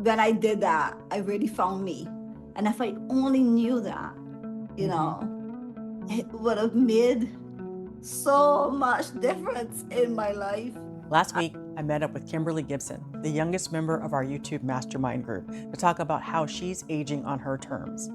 when I did that, I really found me. And if I only knew that, you Mhm. know, it would have made so much difference in my life. Last week, I met up with Kimberly Gibson, the youngest member of our YouTube Mastermind group, to talk about how she's aging on her terms.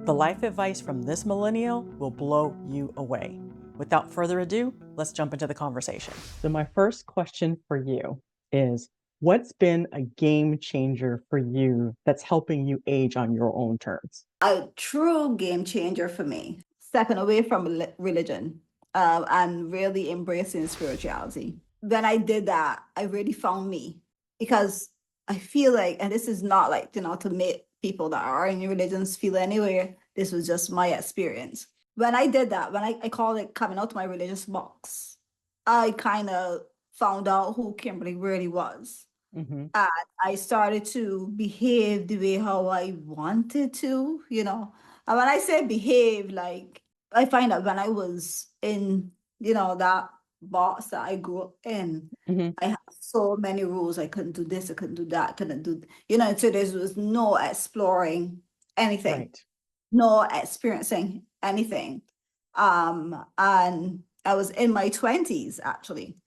The life advice from this millennial will blow you away. Without further ado, let's jump into the conversation. So, my first question for you is, what's been a game changer for you that's helping you age on your own terms? A true game changer for me, stepping away from religion and really embracing spirituality. When I did that, I really found me because I feel like, and this is not like, to make people that are in religions feel anywhere. This was just my experience. When I did that, when I call it coming out of my religious box, I kind of found out who Kimberly really was. Mm-hmm. And I started to behave the way how I wanted to. And when I say behave, like I find that when I was in, that box that I grew up in, Mm-hmm. I had so many rules. I couldn't do this, I couldn't do that, couldn't do, so there was no exploring anything, Right. no experiencing anything. And I was in my 20s actually,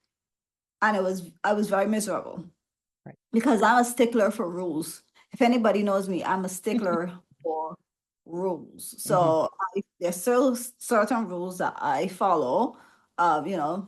and I was very miserable Right. because I'm a stickler for rules. If anybody knows me, I'm a stickler for rules. Mm-hmm. So there's still certain rules that I follow.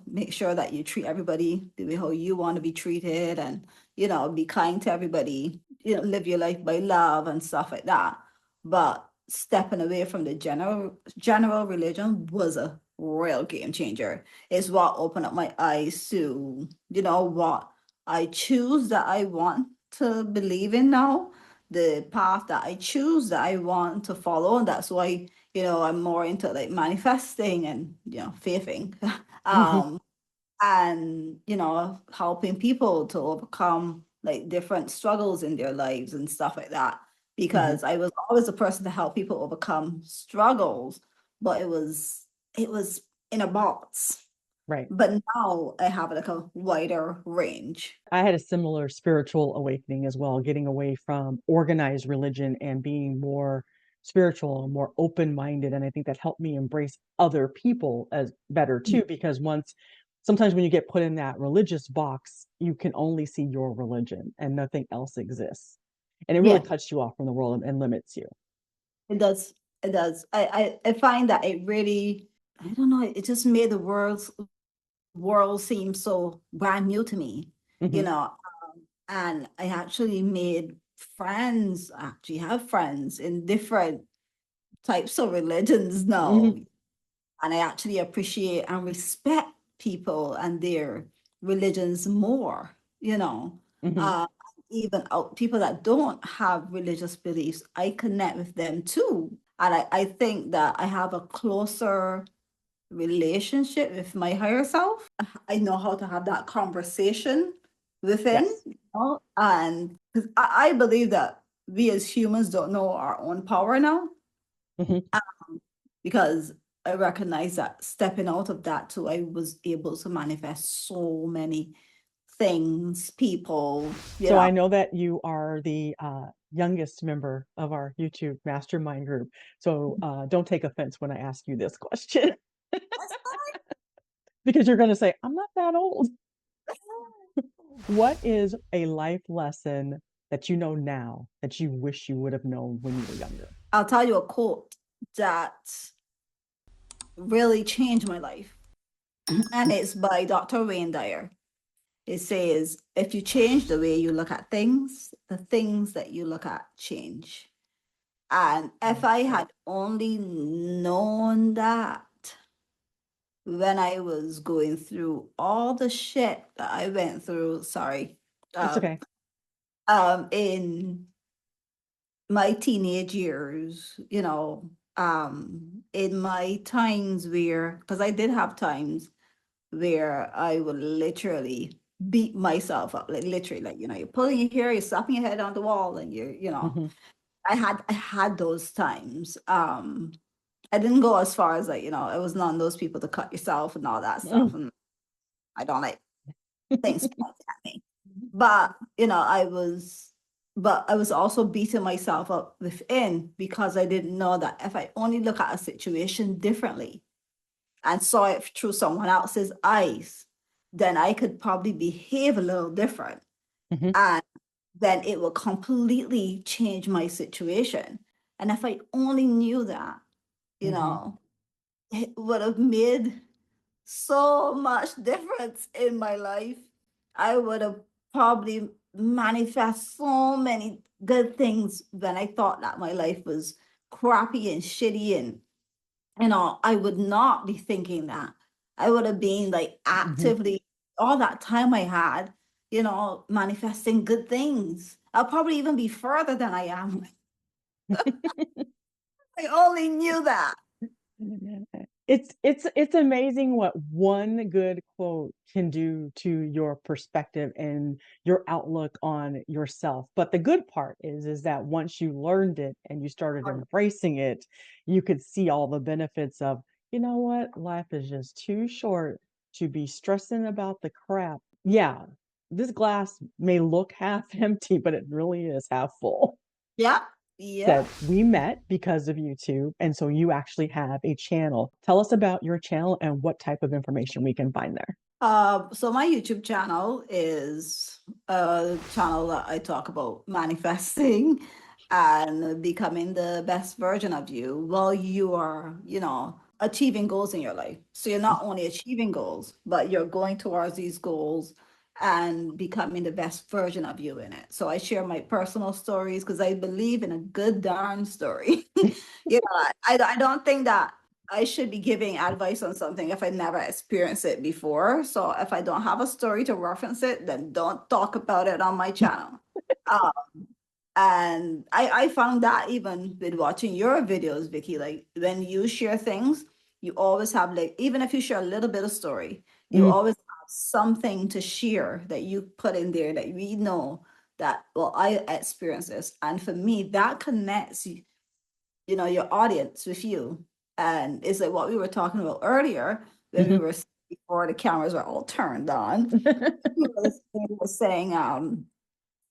Make sure that you treat everybody the way how you want to be treated, and be kind to everybody. Live your life by love and stuff like that. But stepping away from the general religion was a real game changer. It's what opened up my eyes to what I choose that I want to believe in now, the path that I choose that I want to follow. And that's why, I'm more into like manifesting and, faithing. um, and, helping people to overcome like different struggles in their lives and stuff like that. Mm-hmm. Because I was always a person to help people overcome struggles, but it was in a box. Right. But now I have like a wider range. I had a similar spiritual awakening as well, getting away from organized religion and being more spiritual and more open-minded. And I think that helped me embrace other people as better too, because sometimes when you get put in that religious box, you can only see your religion and nothing else exists. And it really Yeah, cuts you off from the world and limits you. it does. It does. I find that it really, I don't know, it just made the world seem so brand new to me, you Hmm. know. And I actually made friends, actually have friends in different types of religions now. Hmm. And I actually appreciate and respect people and their religions more, you know. Hmm. Uh, Even people that don't have religious beliefs, I connect with them too. And I think that I have a closer relationship with my higher self. I know how to have that conversation within, Yes. and 'cause I believe that we as humans don't know our own power now, Hmm. because I recognize that stepping out of that too, I was able to manifest so many things, people, So I know that you are the youngest member of our YouTube mastermind group. So don't take offense when I ask you this question, because you're going to say, I'm not that old. What is a life lesson that you know now that you wish you would have known when you were younger? I'll tell you a quote that really changed my life, and it's by Dr. Dyer. It says, if you change the way you look at things, the things that you look at change. And if Mm. I had only known that when I was going through all the shit that I went through, sorry, It's um, okay. in my teenage years, in my times where, because I did have times where I would literally beat myself up, like literally, like, you're pulling your hair, you're slapping your head on the wall, and Hmm. I had those times. I didn't go as far as like, I was not those people to cut yourself and all that stuff. And I don't like things pointed at me. But, I was but I was also beating myself up within because I didn't know that if I only look at a situation differently and saw it through someone else's eyes, then I could probably behave a little different. Hmm. And then it will completely change my situation. And if I only knew that, you Hmm. know, it would have made so much difference in my life. I would have probably manifest so many good things when I thought that my life was crappy and shitty, and I would not be thinking that. I would have been like Hmm. actively all that time I had, manifesting good things. I'll probably even be further than I am. I only knew that. It's amazing what one good quote can do to your perspective and your outlook on yourself. But the good part is that once you learned it and you started embracing it, you could see all the benefits of, you know what, life is just too short to be stressing about the crap. Yeah, this glass may look half empty, but it really is half full. Yeah. Yeah. Said we met because of YouTube, and so you actually have a channel. Tell us about your channel and what type of information we can find there. So my YouTube channel is a channel that I talk about manifesting and becoming the best version of you while you are, achieving goals in your life. So you're not only achieving goals, but you're going towards these goals and becoming the best version of you in it. So I share my personal stories because I believe in a good darn story. I don't think that I should be giving advice on something if I never experienced it before. So if I don't have a story to reference it, then don't talk about it on my channel. Um, and I found that even with watching your videos, Vicky, like when you share things, you always have like, even if you share a little bit of story, you Mm, always have something to share that you put in there that we know that, well, I experienced this. And for me, that connects your audience with you. And it's like what we were talking about earlier when we mhm. were before the cameras were all turned on. We were saying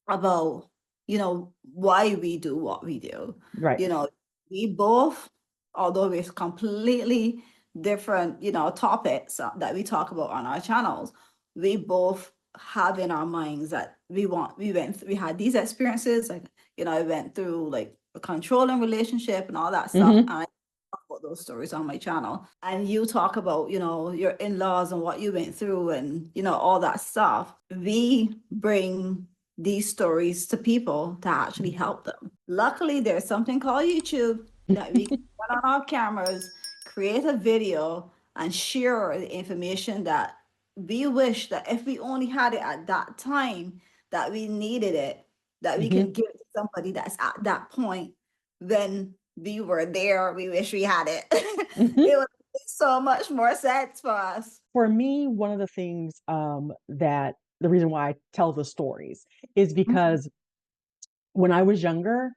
about why we do what we do. Right. You know, we both, although we're completely different, topics that we talk about on our channels, we both have in our minds that we had these experiences, like I went through like a controlling relationship and all that stuff, Hmm. and I talk about those stories on my channel, and you talk about your in-laws and what you went through and all that stuff. We bring these stories to people to actually help them. Luckily, there's something called YouTube that we can put on our cameras, create a video, and share the information that we wish that if we only had it at that time that we needed it, that we Hmm. can give to somebody that's at that point when we were there. We wish we had it. Hmm. It would make so much more sense for us. For me, one of the things that the reason why I tell the stories is Mhm, because when I was younger,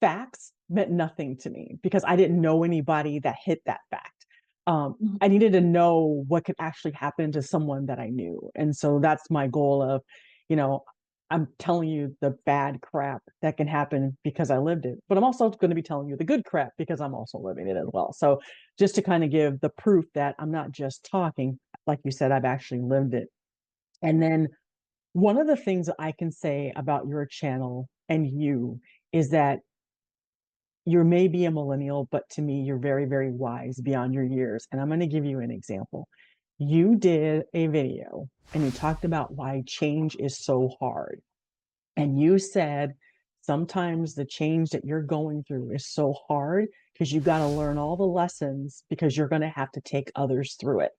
facts meant nothing to me because I didn't know anybody that hit that fact. mhm, I needed to know what could actually happen to someone that I knew. And so that's my goal of, you know, I'm telling you the bad crap that can happen because I lived it, but I'm also going to be telling you the good crap because I'm also living it as well. So just to kind of give the proof that I'm not just talking, like you said, I've actually lived it. And then one of the things that I can say about your channel and you is that you may be a millennial, but to me, you're very, very wise beyond your years. And I'm going to give you an example. You did a video and you talked about why change is so hard. And you said sometimes the change that you're going through is so hard because you got to learn all the lessons because you're going to have to take others through it.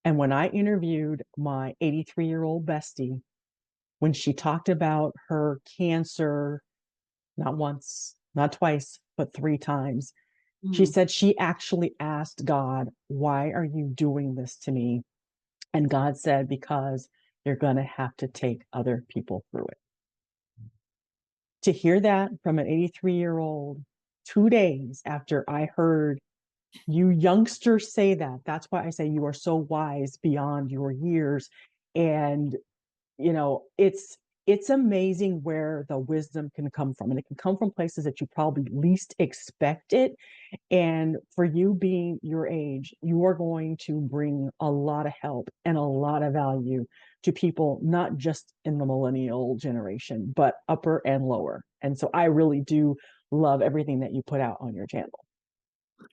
And when I interviewed my 83-year-old bestie, when she talked about her cancer, not once, not twice, but three times, she mhm. said she actually asked God, "Why are you doing this to me?" And God said, "Because you're going to have to take other people through it." To hear that from an 83-year-old 2 days after I heard you youngsters say that, that's why I say you are so wise beyond your years. And, it's it's amazing where the wisdom can come from. And it can come from places that you probably least expect it. And for you being your age, you are going to bring a lot of help and a lot of value to people, not just in the millennial generation, but upper and lower. And so I really do love everything that you put out on your channel.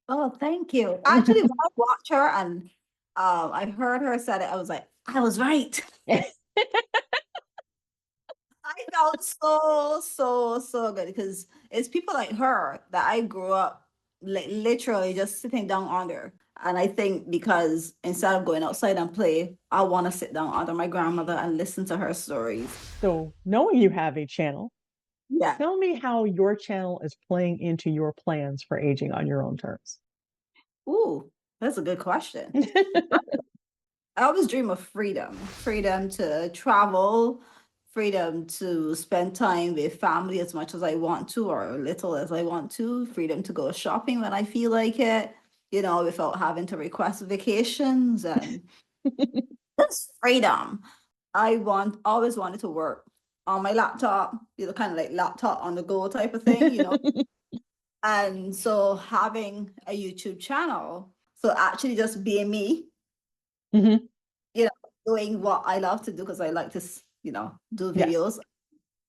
Oh, thank you. Actually, when I watched her and I heard her said it, I was like, I was right. I felt so good because it's people like her that I grew up like literally just sitting down under. And I think because instead of going outside and play, I want to sit down under my grandmother and listen to her stories. So, knowing you have a channel, Yeah. tell me how your channel is playing into your plans for aging on your own terms. Ooh, that's a good question. I always dream of freedom, freedom to travel, freedom to spend time with family as much as I want to or little as I want to, freedom to go shopping when I feel like it, without having to request vacations and that's freedom. Always wanted to work on my laptop, kind of like laptop on the go type of thing. And so having a YouTube channel, so actually just being me, Mhm. you know, doing what I love to do because I like to, do Yes. videos.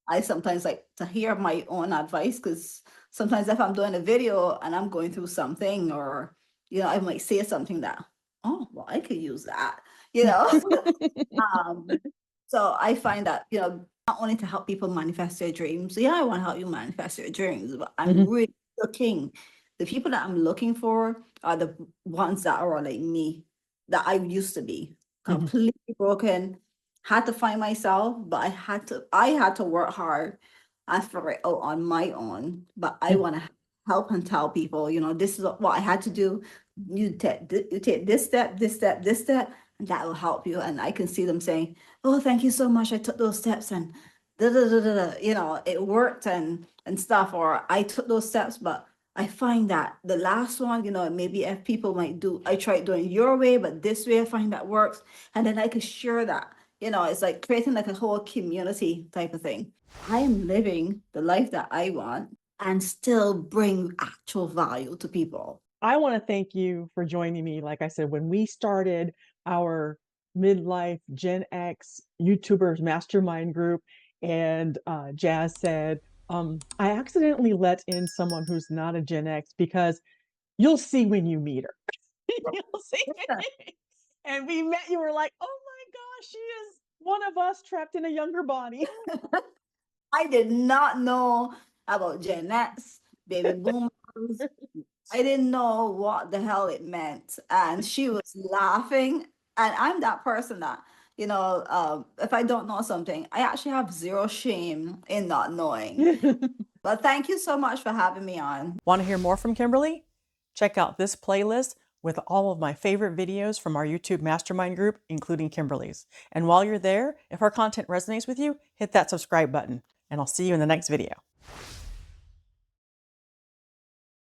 I sometimes like to hear my own advice because sometimes if I'm doing a video and I'm going through something or, I might say something that, oh, well, I could use that, you know. um, so I find that, not only to help people manifest their dreams. Yeah, I want to help you manifest your dreams, but I'm Mhm. really looking, the people that I'm looking for are the ones that are like me, that I used to be Mhm. completely broken, had to find myself, but I had to work hard and figure it out on my own. But I Mhm. want to help and tell people, this is what I had to do. You take this step, this step, this step, and that will help you. And I can see them saying, oh, thank you so much. I took those steps and da, da, da, da, da, it worked and stuff. Or I took those steps, but I find that the last one, maybe if people might do, I tried doing your way, but this way I find that works. And then I could share that. It's like creating like a whole community type of thing. I am living the life that I want and still bring actual value to people. I want to thank you for joining me. Like I said, when we started our Midlife Gen X YouTubers Mastermind group, and Jazz said, I accidentally let in someone who's not a Gen X because you'll see when you meet her. You'll see. And we met, you were like, oh my gosh, she is one of us trapped in a younger body. I did not know about Gen X, baby boomers. I didn't know what the hell it meant. And she was laughing. And I'm that person that, if I don't know something, I actually have zero shame in not knowing. But thank you so much for having me on. Want to hear more from Kimberly? Check out this playlist with all of my favorite videos from our YouTube Mastermind group, including Kimberly's. And while you're there, if our content resonates with you, hit that subscribe button, and I'll see you in the next video.